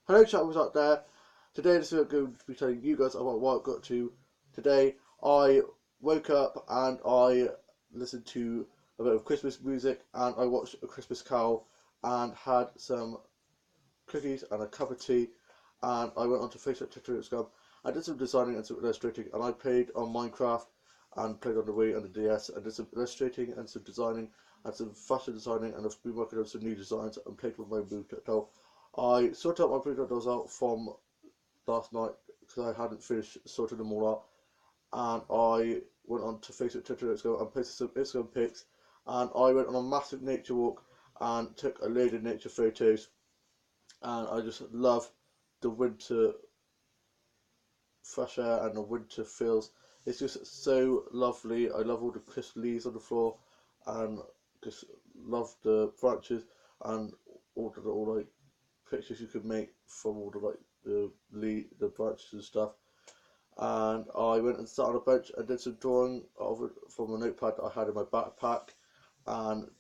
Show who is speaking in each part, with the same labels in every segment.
Speaker 1: Hello chat out there. Today this is going to be telling you guys about what I got to today. I woke up and I listened to a bit of Christmas music and I watched A Christmas Carol and had some cookies and a cup of tea, and I went onto Facebook, Twitter and Instagram. I did some designing and some illustrating, and I played on Minecraft and played on the Wii and the DS and did some illustrating and some designing and some fashion designing, and I've been working on some new designs and played with my Bluetooth doll. I sorted out my Bluetooth dolls out from last night because I hadn't finished sorting them all out, and I went on to Facebook, Twitter, Instagram and posted some Instagram pics, and I went on a massive nature walk and took a load of nature photos, and I just love the winter fresh air and the winter feels. It's just so lovely. I love all the crisp leaves on the floor, and just love the branches and all the little like pictures you could make from all the like the branches and stuff. And I went and sat on a bench and did some drawing of it from a notepad that I had in my backpack, and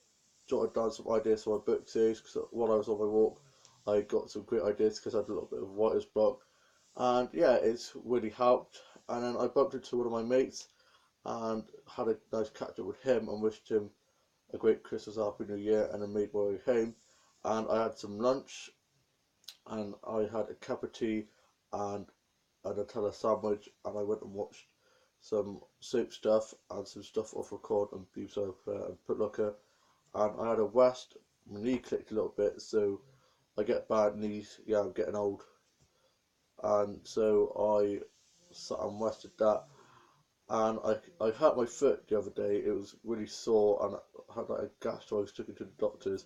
Speaker 1: jotted down some ideas for my book series. Because while I was on my walk, I got some great ideas because I had a little bit of writer's block, and yeah, it's really helped. And then I bumped into one of my mates and had a nice catch up with him and wished him a great Christmas, Happy New Year, and then made my way home. And I had some lunch, and I had a cup of tea and a Nutella sandwich, and I went and watched some soap stuff and some stuff off record and Beef Soap and Putlocker, and I had a West. My knee clicked a little bit, so I get bad knees. Yeah, I'm getting old, and so I sat and rested that. And I hurt my foot the other day. It was really sore, and I had like a gash, so I was took it to the doctors,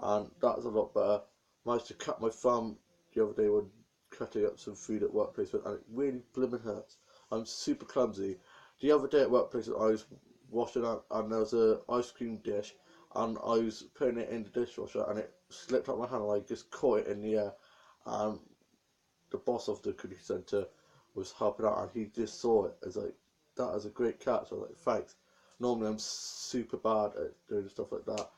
Speaker 1: and that's a lot better. Managed to cut my thumb the other day when cutting up some food at work placement, and it really blimmin' hurts. I'm super clumsy. The other day at work placement, I was washing up, and there was a ice cream dish, and I was putting it in the dishwasher, and it slipped out my hand, and I just caught it in the air. And the boss of the cookie centre was helping out, and he just saw it as like, that is a great catch. I was like, thanks. Normally I'm super bad at doing stuff like that,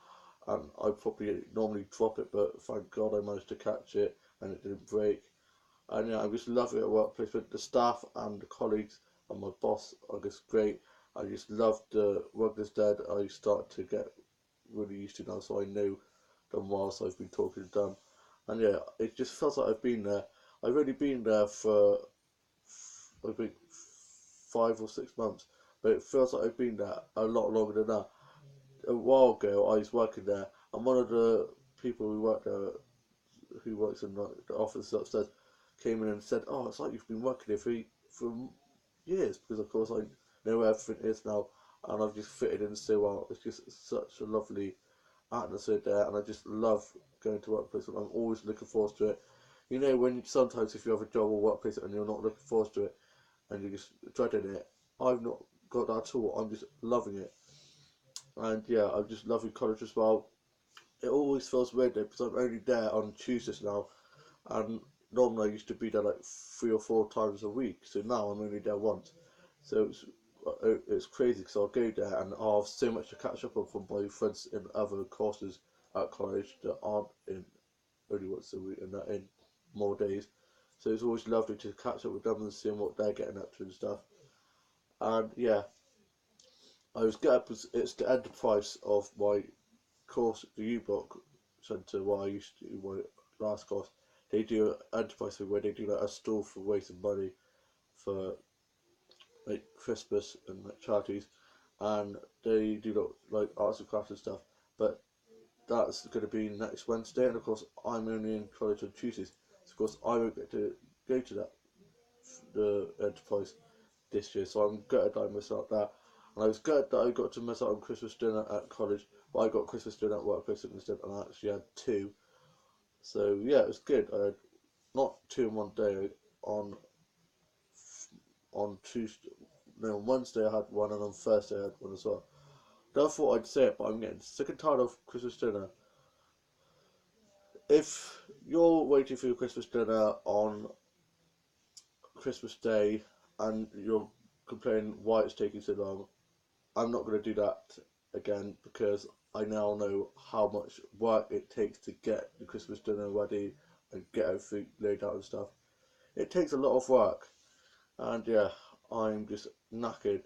Speaker 1: and I probably normally drop it, but thank God I managed to catch it and it didn't break. And yeah, I just love it at workplace with the staff and the colleagues and my boss are just great. I just love the Work Is Dead. I start to get really used to now, so I know them whilst I've been talking to them. And yeah, it just feels like I've been there. I've only been there for I think 5 or 6 months, but it feels like I've been there a lot longer than that. A while ago, I was working there, and one of the people who worked there, who works in the office upstairs, came in and said, "Oh, it's like you've been working here for years," because of course I know where everything is now, and I've just fitted in so well. It's just such a lovely atmosphere there, and I just love going to workplace, and I'm always looking forward to it. You know, when sometimes if you have a job or workplace and you're not looking forward to it and you're just dreading it, I've not got that at all. I'm just loving it, and yeah, I'm just loving college as well. It always feels weird though because I'm only there on Tuesdays now, and normally I used to be there like 3 or 4 times a week. So now I'm only there once. So it's crazy because I'll go there and I'll have so much to catch up on from my friends in other courses at college that aren't in only once a week and that in more days. So it's always lovely to catch up with them and seeing what they're getting up to and stuff. And yeah, I was get up. It's the enterprise of my course, the U-Block Centre, where I used to do my last course. They do an enterprise thing where they do like a stall for raising money for like Christmas and like charities, and they do like arts and crafts and stuff. But that's going to be next Wednesday, and of course I'm only in college on Tuesdays, so of course I won't get to go to that the enterprise this year. So I'm gutted I missed out that, and I was gutted that I got to miss out on Christmas dinner at college, but I got Christmas dinner at workplace instead, and I actually had two. So yeah, it was good. I had not two in one day. On on Tuesday, no, on Wednesday I had one, and on Thursday I had one as well. Never thought I'd say it, but I'm getting sick and tired of Christmas dinner. If you're waiting for your Christmas dinner on Christmas Day and you're complaining why it's taking so long, I'm not going to do that again because I now know how much work it takes to get the Christmas dinner ready and get everything laid out and stuff. It takes a lot of work, and yeah, I'm just knackered.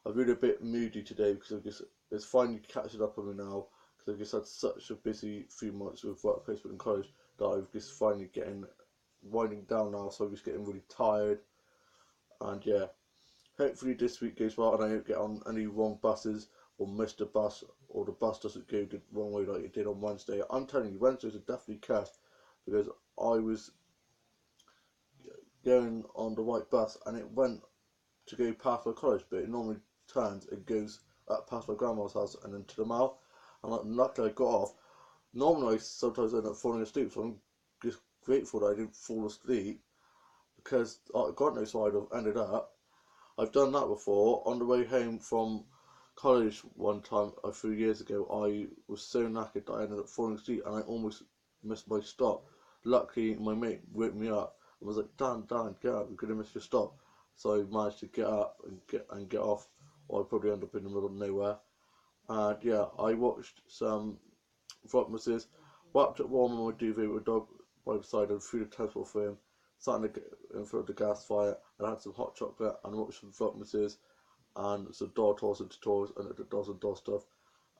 Speaker 1: I've been a bit moody today because it's finally catching up on me now, because I've just had such a busy few months with work placement in college that I'm just finally getting winding down now, so I'm just getting really tired. And yeah, hopefully this week goes well and I don't get on any wrong buses or miss the bus, or the bus doesn't go the wrong way like it did on Wednesday. I'm telling you, Wednesdays are definitely cursed, because I was going on the right bus and it went to go past my college, but it normally turns and goes up past my grandma's house and into the mall. And like, luckily I got off. Normally I sometimes end up falling asleep, so I'm just grateful that I didn't fall asleep, because God knows how I'd have ended up. I've done that before. On the way home from college one time a few years ago, I was so knackered that I ended up falling asleep and I almost missed my stop. Luckily, my mate woke me up and was like, Dan, get up, you're going to miss your stop. So I managed to get up and get off, or I'd probably end up in the middle of nowhere. And yeah, I watched some Vlogmases, wrapped up warm on my duvet with a dog by the side and threw the transport for him, sat in front of the gas fire and had some hot chocolate and watched some Vlogmases and some door tours and tutorials and the dolls and doll stuff.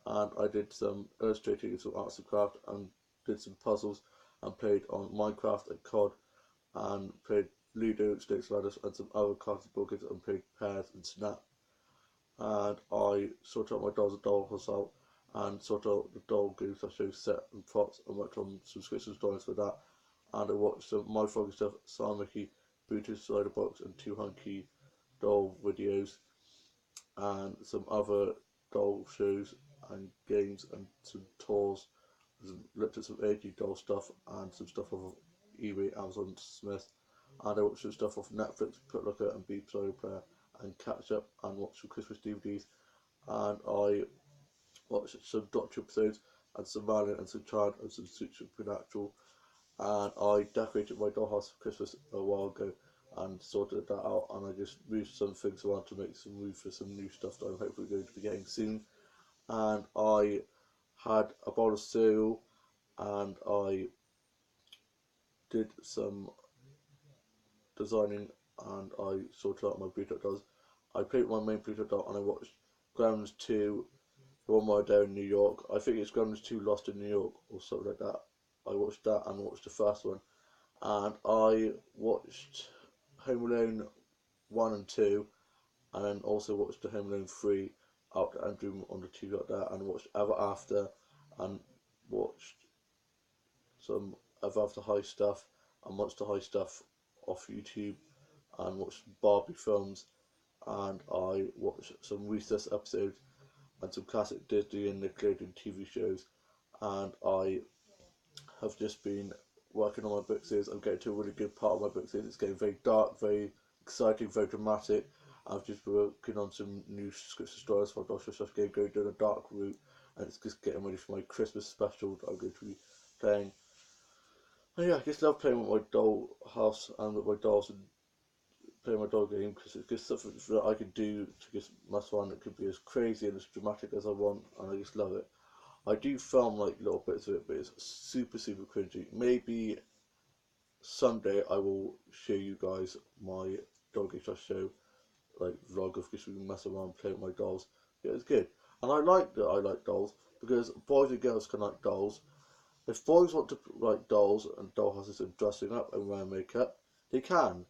Speaker 1: And I did some illustrating and some arts and craft and did some puzzles and played on Minecraft and COD and played Ludo, Snakes Ladders and some other cards and board games and played Pairs and Snap. And I sorted out my dolls and doll house out and sorted out the doll games I show set and props and worked on subscription stories for that. And I watched some My Froggy stuff, Sam Mickey, Booted Slider Box and Two Hunky doll videos and some other doll shows and games and some tours. Looked at some 80 doll stuff and some stuff off of eBay, Amazon, Smith, and I watched some stuff off Netflix, Put and Beep Solo Player, and catch up and watch some Christmas DVDs. And I watched some Doctor episodes and some Merlin and some Chad and some Supernatural. And I decorated my dollhouse for Christmas a while ago and sorted that out, and I just moved some things around to make some room for some new stuff that I'm hopefully going to be getting soon. And I had a bowl of cereal and I did some designing and I sorted out my Bluetooth dolls. I played my main Bluetooth doll and I watched Gremlins 2, the one where they're in New York. I think it's Gremlins 2 Lost in New York or something like that. I watched that and watched the first one. And I watched Home Alone 1 and 2, and then also watched the Home Alone 3 out at Andrew on the TV out there, and watched Ever After, and watched some Ever After High stuff and Monster High stuff off YouTube, and watched Barbie films, and I watched some Recess episodes and some classic Disney and Nickelodeon TV shows, and I have just been working on my book series. I'm getting to a really good part of my book series. It's getting very dark, very exciting, very dramatic. I've just been working on some new scripts stories for Doctor Stuff Game, going down a dark route, and it's just getting ready for my Christmas special that I'm going to be playing. And yeah, I just love playing with my doll house and with my dolls and playing my doll game, because it's just something that I can do to just mess around. It could be as crazy and as dramatic as I want, and I just love it. I do film like little bits of it, but it's super cringy. Maybe someday I will show you guys my dog show, like vlog of just messing around playing with my dolls. Yeah, it's good, and I like that I like dolls, because boys and girls can like dolls. If boys want to like dolls and dollhouses and dressing up and wearing makeup, they can.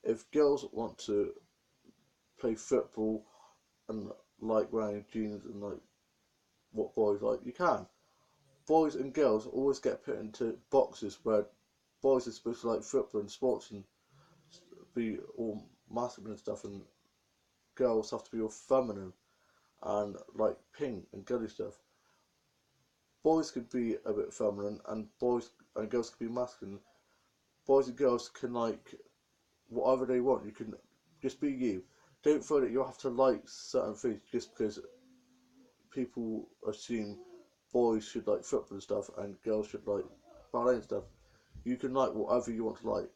Speaker 1: If girls want to play football and like wearing jeans and like what boys like, you can. Boys and girls always get put into boxes where boys are supposed to like football and sports and be all masculine and stuff, and girls have to be all feminine and like pink and girly stuff. Boys could be a bit feminine, and boys and girls could be masculine. Boys and girls can like whatever they want. You can just be you. Don't feel that you have to like certain things just because people assume boys should like football and stuff and girls should like ballet and stuff. You can like whatever you want to like.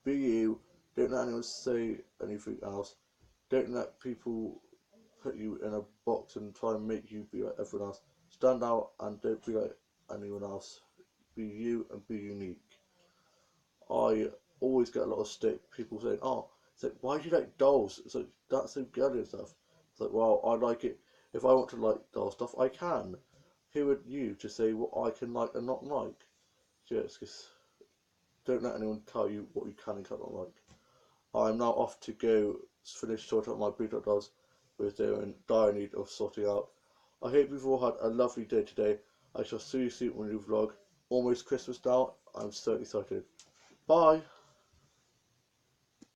Speaker 1: Be you. Don't let anyone say anything else. Don't let people put you in a box and try and make you be like everyone else. Stand out and don't be like anyone else. Be you and be unique. I always get a lot of stick. People saying, "Oh, it's like, why do you like dolls? It's like, that's so girly and stuff." It's like, well, I like it. If I want to like doll stuff, I can. Who are you to say what I can like and not like? Just 'cause don't let anyone tell you what you can and cannot like. I'm now off to go finish sorting out my Blue Dot dolls, because they're in dire need of sorting out. I hope you've all had a lovely day today. I shall see you soon on a new vlog. Almost Christmas now. I'm so excited. Bye.